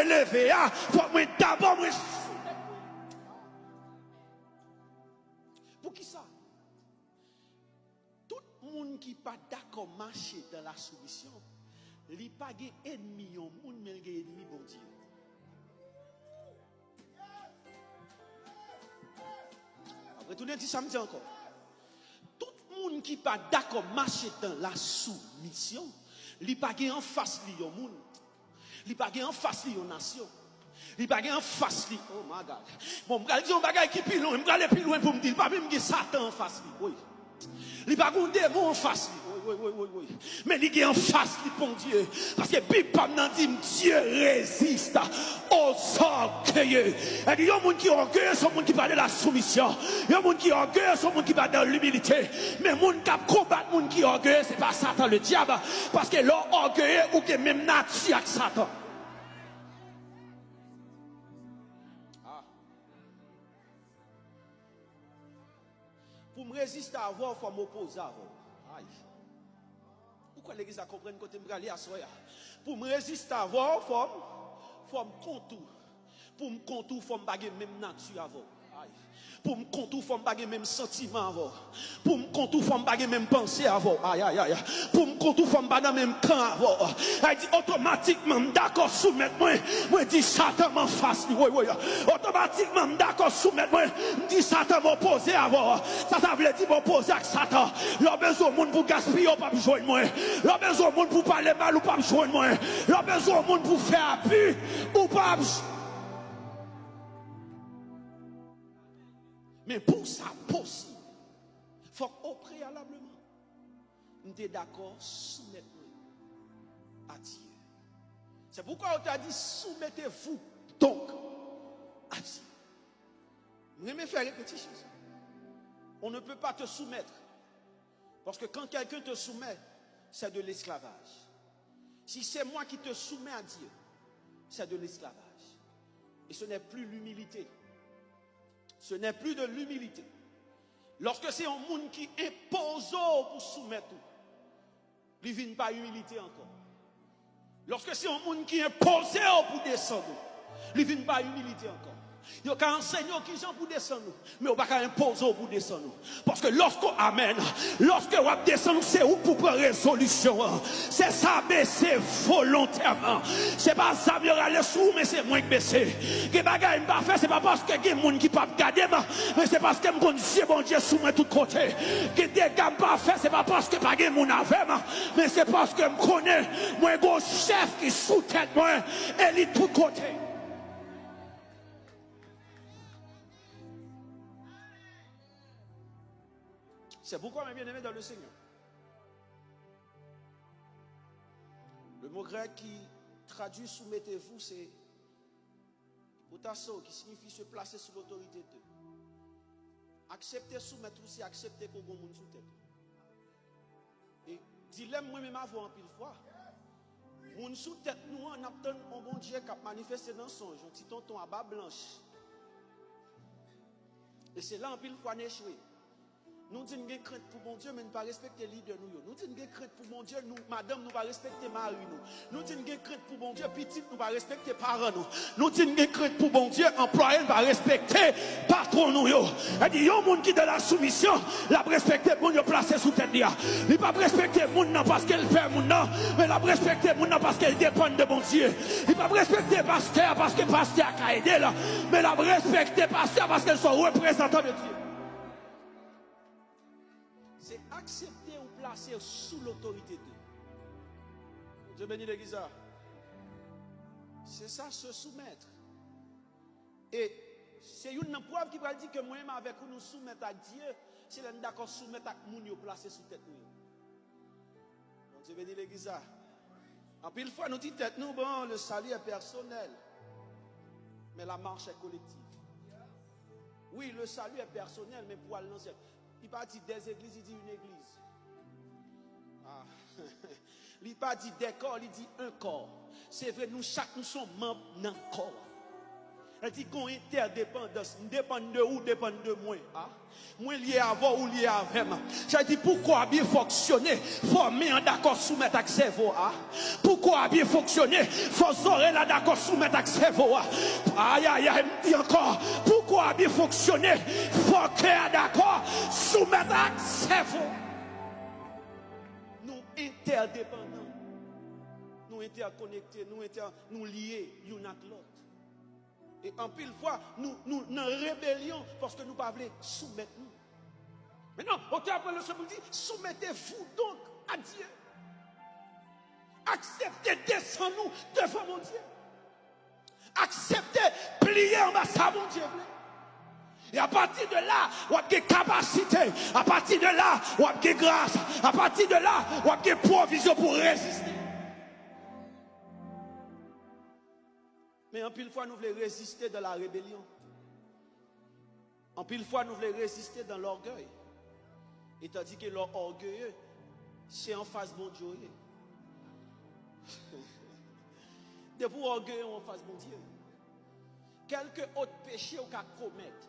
élever, faut que moi d'abord moi. Pour qui ça? Tout le monde qui n'est pas d'accord marcher dans la soumission, il n'y a pas d'ennemi, il y a un ennemi, bon Dieu. Retournez dit samedi encore. Tout le monde qui n'est pas d'accord marcher dans la soumission, il n'y a pas en face de monde. Il n'y a pas en face de la nation. Il n'y a pas en face de. Oh my God. Bon, je vais dire un bagage qui est plus loin. Je vais aller plus loin pour me dire. Pas même que Satan en face. Oui. Il n'y a pas un démon en face. Oui. Mais il est en face, bon Dieu. Parce que la Bible dit Dieu résiste aux orgueilleux. Il y a des gens qui sont orgueilleux, sont des gens qui parlent de la soumission. Il y a des gens qui sont orgueilleux, sont des gens qui parlent de l'humilité. Mais les gens qui combattent les gens qui sont orgueilleux, ce n'est pas Satan le diable. Parce que l'orgueil orgueilleux ou que même nature avec Satan. Pour me résister à vous, il faut m'opposer à vous. Aïe. Pourquoi l'église a compris côté me aller à soya? Pour me résister à vous, il faut me contour. Pour me contour, il faut me baguer même nature à vous. Aïe. Pour me contour, il faut me baguer même sentiment à vous. Pour me contour, il faut me baguer même pensée à vous. Aïe. Pour me contour, il faut me baguer même camp à vous. Elle dit automatiquement, d'accord, soumettre moi. Moi, dis Satan m'en face. Oui. Automatiquement, d'accord, soumettre moi. Dis Satan m'opposer à vous. Ça veut dire m'opposer à Satan. L'on besoin de monde pour gaspiller ou pas me joindre moi. L'on besoin de monde pour parler mal ou pas me joindre moi. L'on besoin de monde pour faire abus ou pas me. Mais pour ça possible, il faut qu'au préalablement, nous sommes d'accord, soumettez-nous à Dieu. C'est pourquoi on t'a dit soumettez-vous donc à Dieu. Vous aimez faire répétition. On ne peut pas te soumettre. Parce que quand quelqu'un te soumet, c'est de l'esclavage. Si c'est moi qui te soumets à Dieu, c'est de l'esclavage. Et ce n'est plus l'humilité. Ce n'est plus de l'humilité. Lorsque c'est un monde qui impose pour soumettre, il ne vient pas humilité encore. Lorsque c'est un monde qui impose pour descendre, il ne vient pas humilité encore. Il y a un enseignant qui vient pour descendre, mais on ne va pas imposer pour descendre. Parce que lorsqu'on amène, lorsque on descend, c'est où pour prendre résolution. C'est ça baisser volontairement. C'est pas ça bien aller sous, mais c'est moins que baisser. Que bagaille pas faire, c'est pas parce que il y a des gens qui ne peuvent pas garder, mais c'est parce que mon Dieu, bon Dieu, sous moi tout côté. Que des gars pas faire, c'est pas parce que pas de gens avec, mais c'est parce que je connais, moi, un chef qui sous tête moi, et il est tout côté. C'est pourquoi mes bien-aimés dans le Seigneur. Le mot grec qui traduit soumettez-vous, c'est potasso, qui signifie se placer sous l'autorité de Dieu. Accepter soumettre aussi, accepter qu'on ait sous tête. Et dilemme moi-même avant en pile fois. Moun sous tête nous on attend un bon Dieu qui a manifesté dans son songe, un petit tonton à bas blanche. Et c'est là en pile fois échoué. Nous disons que nous crainte pour mon Dieu, mais nous ne pas respecter le leader. Nous disons que nous crainte pour mon Dieu, nous, madame, nous ne pas respecter mari. Nous disons que nous crainte pour mon Dieu, petite, nous ne pas respecter parents. Nous disons que nous crainte pour mon Dieu, employé, nous ne pas respecter patron. Il dit, il y a un monde qui est dans la soumission, la respecter pour nous placer sous tête. Il ne pas respecter le monde parce qu'elle fait mon nom, mais la respecter le monde parce qu'elle dépend de mon Dieu. Il ne pas respecter le pasteur parce que le pasteur a aidé, mais la respecter le pasteur parce qu'elle soit représentant de Dieu. C'est accepter ou placer sous l'autorité de Dieu. Dieu bénit l'église. C'est ça, se soumettre. Et c'est une preuve qui va dire que moi-même avec nous soumettre à Dieu, c'est l'un d'accord soumettre à nous placer sous tête nous. Dieu bénit l'église. En pile fois nous dit tête nous, bon, le salut est personnel. Mais la marche est collective. Oui, le salut est personnel, mais pour aller dans cette... Il n'a pas dit des églises, il dit une église. Ah. Il n'a pas dit des corps, il dit un corps. C'est vrai, nous, chaque nous sommes membres d'un corps. Elle dit qu'on interdépendance, dépend de où, dépend de moi. Ah? Moi lié avant ou lié avec moi. J'ai dit pourquoi bien fonctionner, faut mettre d'accord soumettre avec cerveau. Ah? Pourquoi bien fonctionner, faut oreilles là d'accord soumettre avec cerveau. Aïe aïe aïe, me dit encore, pourquoi bien fonctionner, faut que d'accord soumettre avec cerveau. Nous interdépendants, nous interconnectés, nous liés l'un avec l'autre. Et en pile fois, nous en rébellion parce que nous ne voulons pas soumettre nous. Maintenant, auteur après le Seigneur dit, soumettez-vous donc à Dieu. Acceptez, descendez-nous devant mon Dieu. Acceptez, pliez en bas ça, mon Dieu. Et à partir de là, on a des capacités. À partir de là, on a des grâces. À partir de là, on a des provisions pour résister. Mais en pile fois, nous voulons résister dans la rébellion. En pile fois, nous voulons résister dans l'orgueil. Et tandis que l'orgueilleux, c'est en face de mon Dieu. De vous orgueilleux en face de mon Dieu. Quelque autre péché qu'on commettre,